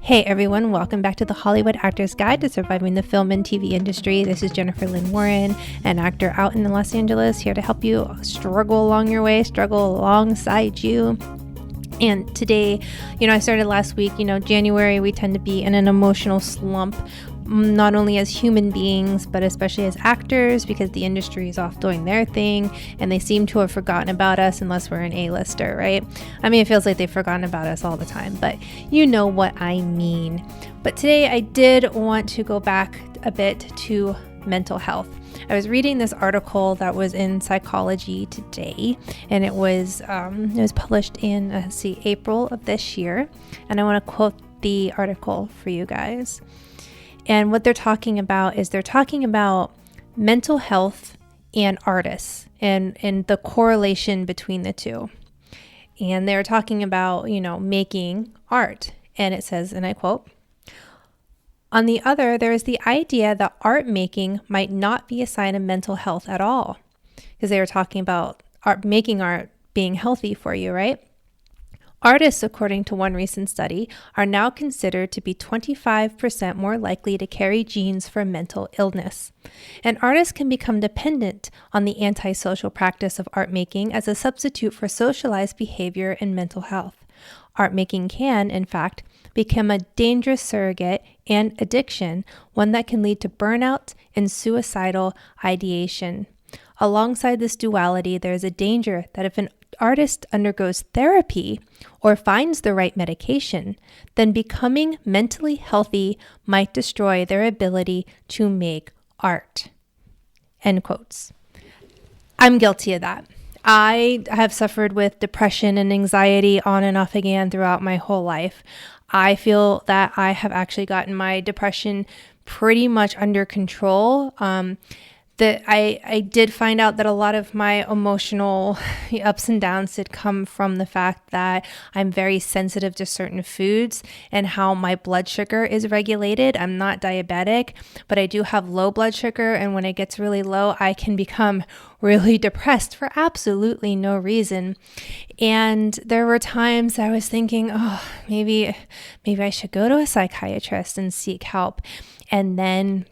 Hey everyone, welcome back to the Hollywood Actors Guide to Surviving the Film and TV Industry. This is Jennifer Lynn Warren, an actor out in Los Angeles, here to help you struggle along your way, struggle alongside you. And today, I started last week, January, we tend to be in an emotional slump, not only as human beings, but especially as actors, because the industry is off doing their thing and they seem to have forgotten about us unless we're an A-lister, right? I mean, it feels like they've forgotten about us all the time, but you know what I mean. But today I did want to go back a bit to mental health. I was reading this article that was in Psychology Today, and it was published in April of this year, and I want to quote the article for you guys. And what they're talking about is mental health and artists and the correlation between the two. And they're talking about, making art. And it says, and I quote, "On the other, there is the idea that art making might not be a sign of mental health at all." Because they were talking about making art being healthy for you, right? Artists, according to one recent study, are now considered to be 25% more likely to carry genes for mental illness. And artists can become dependent on the antisocial practice of art making as a substitute for socialized behavior and mental health. Art making can, in fact, become a dangerous surrogate and addiction, one that can lead to burnout and suicidal ideation. Alongside this duality, there is a danger that if an artist undergoes therapy or finds the right medication, then becoming mentally healthy might destroy their ability to make art. End quotes. I'm guilty of that. I have suffered with depression and anxiety on and off again throughout my whole life. I feel that I have actually gotten my depression pretty much under control. That I did find out that a lot of my emotional ups and downs did come from the fact that I'm very sensitive to certain foods and how my blood sugar is regulated. I'm not diabetic, but I do have low blood sugar, and when it gets really low, I can become really depressed for absolutely no reason. And there were times I was thinking, maybe I should go to a psychiatrist and seek help. And then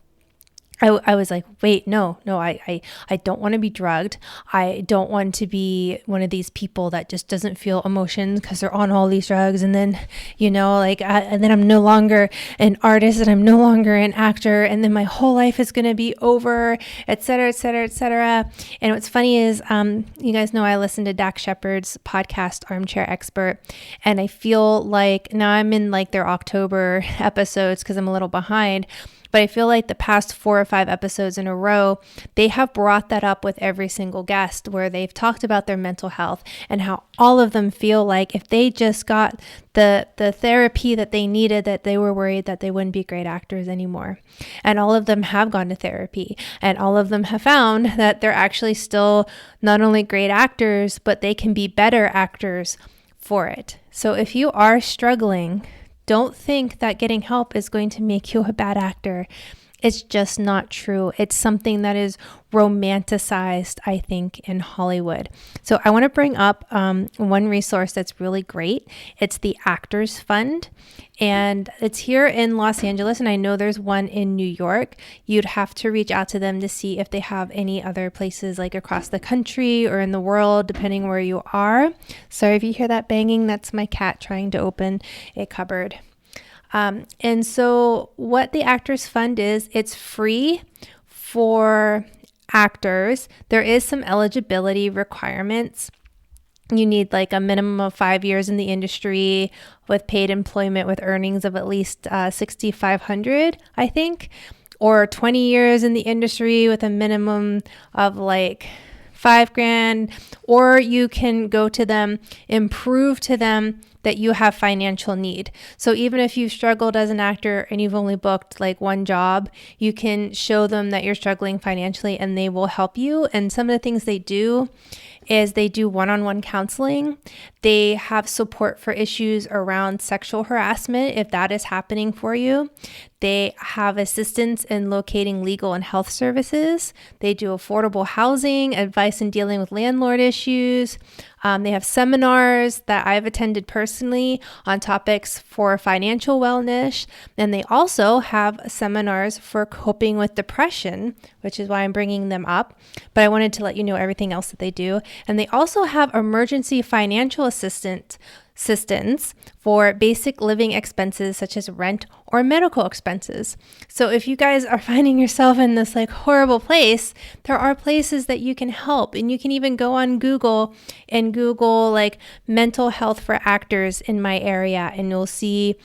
I was like, wait, no, I don't want to be drugged. I don't want to be one of these people that just doesn't feel emotions because they're on all these drugs. And then, and then I'm no longer an artist and I'm no longer an actor. And then my whole life is going to be over, et cetera, et cetera, et cetera. And what's funny is, you guys know I listen to Dax Shepard's podcast, Armchair Expert. And I feel like now I'm in like their October episodes because I'm a little behind. But I feel like the past 4 or 5 episodes in a row, they have brought that up with every single guest where they've talked about their mental health and how all of them feel like if they just got the therapy that they needed, that they were worried that they wouldn't be great actors anymore. And all of them have gone to therapy, and all of them have found that they're actually still not only great actors, but they can be better actors for it. So if you are struggling, don't think that getting help is going to make you a bad actor. It's just not true. It's something that is romanticized, I think, in Hollywood. So I want to bring up one resource that's really great. It's the Actors Fund, and it's here in Los Angeles, and I know there's one in New York. You'd have to reach out to them to see if they have any other places like across the country or in the world, depending where you are. Sorry if you hear that banging. That's my cat trying to open a cupboard. And so what the Actors Fund is, it's free for actors. There is some eligibility requirements. You need like a minimum of 5 years in the industry with paid employment with earnings of at least $6,500, I think, or 20 years in the industry with a minimum of like $5,000, or you can go to them and prove to them that you have financial need. So even if you've struggled as an actor and you've only booked like one job, you can show them that you're struggling financially and they will help you. And some of the things they do is they do one-on-one counseling. They have support for issues around sexual harassment if that is happening for you. They have assistance in locating legal and health services. They do affordable housing, advice in dealing with landlord issues. They have seminars that I've attended personally on topics for financial wellness. And they also have seminars for coping with depression, which is why I'm bringing them up. But I wanted to let you know everything else that they do. And they also have emergency financial assistance for basic living expenses such as rent or medical expenses. So if you guys are finding yourself in this like horrible place, there are places that you can help. And you can even go on Google and Google like mental health for actors in my area, and you'll see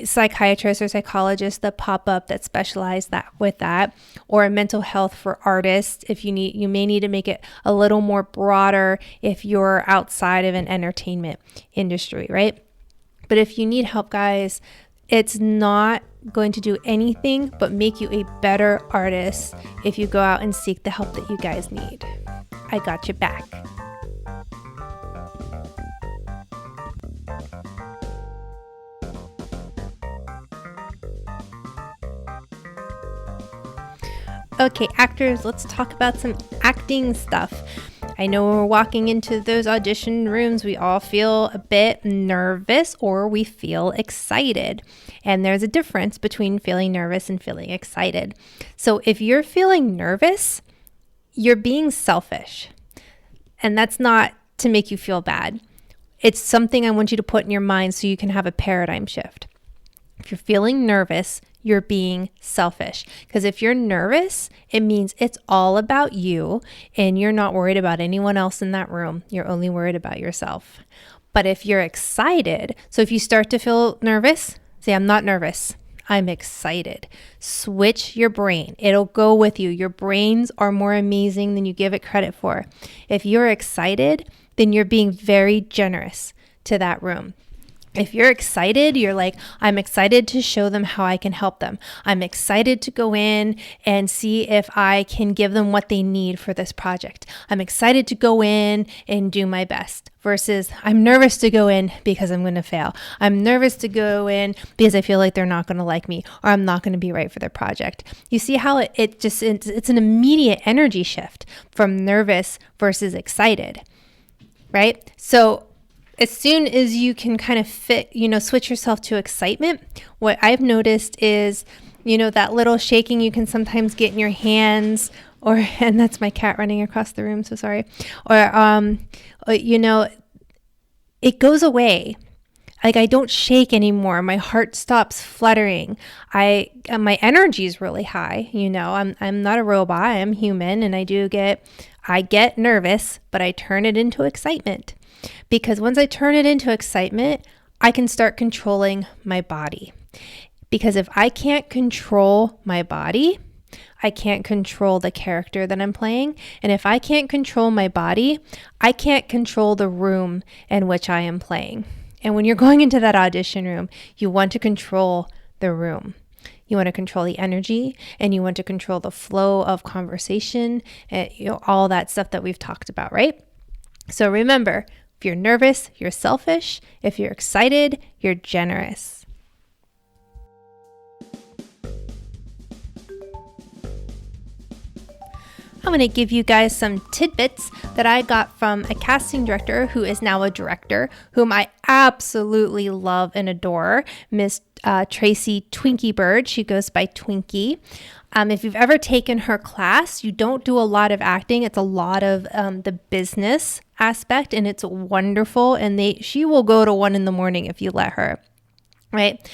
psychiatrists or psychologists that pop up that specialize with that, or mental health for artists. If you may need to make it a little more broader if you're outside of an entertainment industry, right? But if you need help, guys, it's not going to do anything but make you a better artist if you go out and seek the help that you guys need. I got you back. Okay, actors, let's talk about some acting stuff. I know when we're walking into those audition rooms, we all feel a bit nervous or we feel excited. And there's a difference between feeling nervous and feeling excited. So if you're feeling nervous, you're being selfish. And that's not to make you feel bad. It's something I want you to put in your mind so you can have a paradigm shift. If you're feeling nervous, you're being selfish. Because if you're nervous, it means it's all about you and you're not worried about anyone else in that room. You're only worried about yourself. But if you're excited, so if you start to feel nervous, say, I'm not nervous, I'm excited. Switch your brain. It'll go with you. Your brains are more amazing than you give it credit for. If you're excited, then you're being very generous to that room. If you're excited, you're like, I'm excited to show them how I can help them. I'm excited to go in and see if I can give them what they need for this project. I'm excited to go in and do my best versus I'm nervous to go in because I'm going to fail. I'm nervous to go in because I feel like they're not going to like me or I'm not going to be right for their project. You see how it's an immediate energy shift from nervous versus excited, right? So as soon as you can kind of switch yourself to excitement, what I've noticed is, that little shaking you can sometimes get in your hands, and that's my cat running across the room, so sorry. It goes away. Like I don't shake anymore. My heart stops fluttering. My energy is really high. I'm not a robot. I'm human, and I get nervous, but I turn it into excitement. Because once I turn it into excitement, I can start controlling my body. Because if I can't control my body, I can't control the character that I'm playing. And if I can't control my body, I can't control the room in which I am playing. And when you're going into that audition room, you want to control the room. You want to control the energy, and you want to control the flow of conversation, and all that stuff that we've talked about, right? So remember, if you're nervous, you're selfish. If you're excited, you're generous. I'm going to give you guys some tidbits that I got from a casting director who is now a director, whom I absolutely love and adore, Miss Tracy Twinkie Bird. She goes by Twinkie. If you've ever taken her class, you don't do a lot of acting. It's a lot of the business aspect, and it's wonderful. And she will go to 1 a.m. if you let her, right?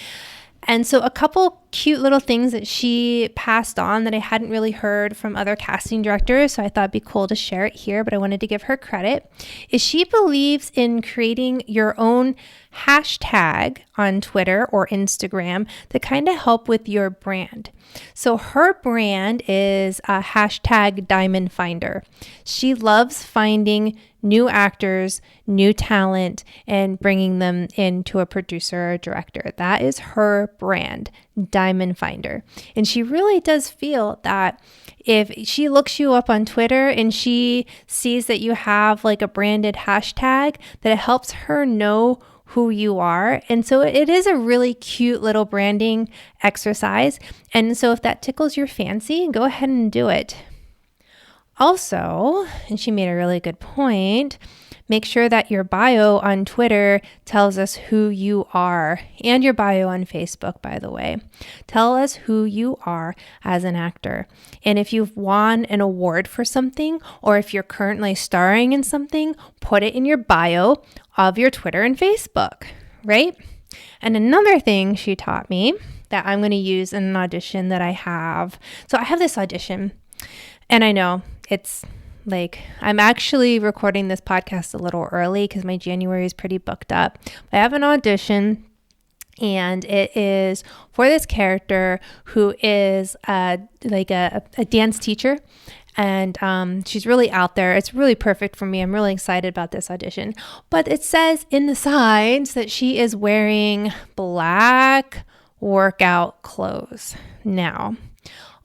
And so a couple cute little things that she passed on that I hadn't really heard from other casting directors, so I thought it'd be cool to share it here, but I wanted to give her credit, is she believes in creating your own hashtag on Twitter or Instagram to kind of help with your brand. So her brand is a hashtag Diamond Finder. She loves finding new actors, new talent, and bringing them into a producer or director. That is her brand, Diamond Finder. And she really does feel that if she looks you up on Twitter and she sees that you have like a branded hashtag, that it helps her know who you are. And so it is a really cute little branding exercise. And so if that tickles your fancy, go ahead and do it. Also, and she made a really good point, make sure that your bio on Twitter tells us who you are, and your bio on Facebook, by the way. Tell us who you are as an actor. And if you've won an award for something, or if you're currently starring in something, put it in your bio of your Twitter and Facebook, right? And another thing she taught me that I'm going to use in an audition that I have. So I have this audition, and I know it's like, I'm actually recording this podcast a little early because my January is pretty booked up. I have an audition, and it is for this character who is a dance teacher. And she's really out there. It's really perfect for me. I'm really excited about this audition. But it says in the sides that she is wearing black workout clothes. Now,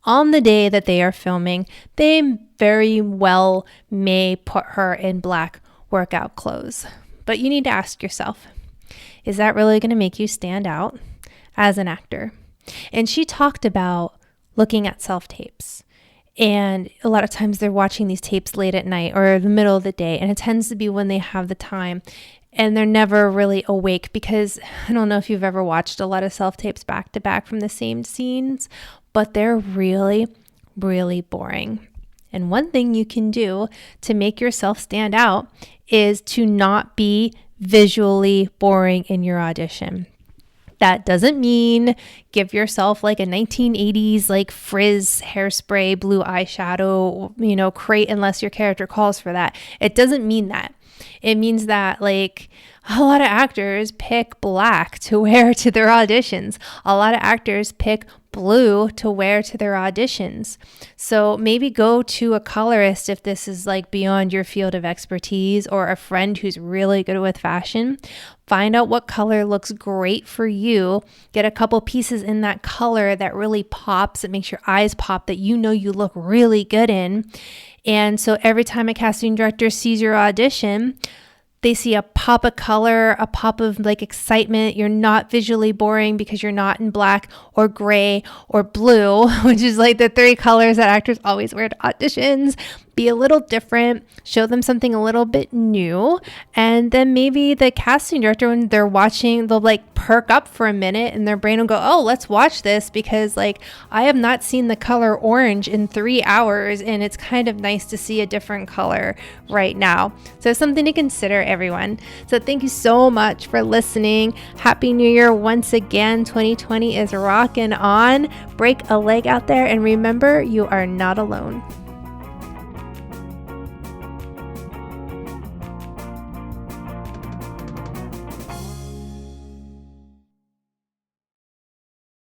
on the day that they are filming, they very well may put her in black workout clothes. But you need to ask yourself, is that really going to make you stand out as an actor? And she talked about looking at self-tapes. And a lot of times they're watching these tapes late at night or the middle of the day. And it tends to be when they have the time. And they're never really awake because I don't know if you've ever watched a lot of self-tapes back to back from the same scenes, but they're really, really boring. And one thing you can do to make yourself stand out is to not be visually boring in your audition. That doesn't mean give yourself like a 1980s like frizz hairspray, blue eyeshadow, crate unless your character calls for that. It doesn't mean that. It means that like a lot of actors pick black to wear to their auditions. A lot of actors pick blue to wear to their auditions. So maybe go to a colorist if this is like beyond your field of expertise, or a friend who's really good with fashion. Find out what color looks great for you. Get a couple pieces in that color that really pops, that makes your eyes pop, that you know you look really good in. And so every time a casting director sees your audition, they see a pop of color, a pop of like excitement. You're not visually boring because you're not in black or gray or blue, which is like the three colors that actors always wear to auditions. Be a little different, show them something a little bit new. And then maybe the casting director, when they're watching, they'll like perk up for a minute and their brain will go, oh, let's watch this because like I have not seen the color orange in 3 hours and it's kind of nice to see a different color right now. So something to consider, everyone. So thank you so much for listening. Happy New Year once again. 2020 is rocking on. Break a leg out there and remember, you are not alone.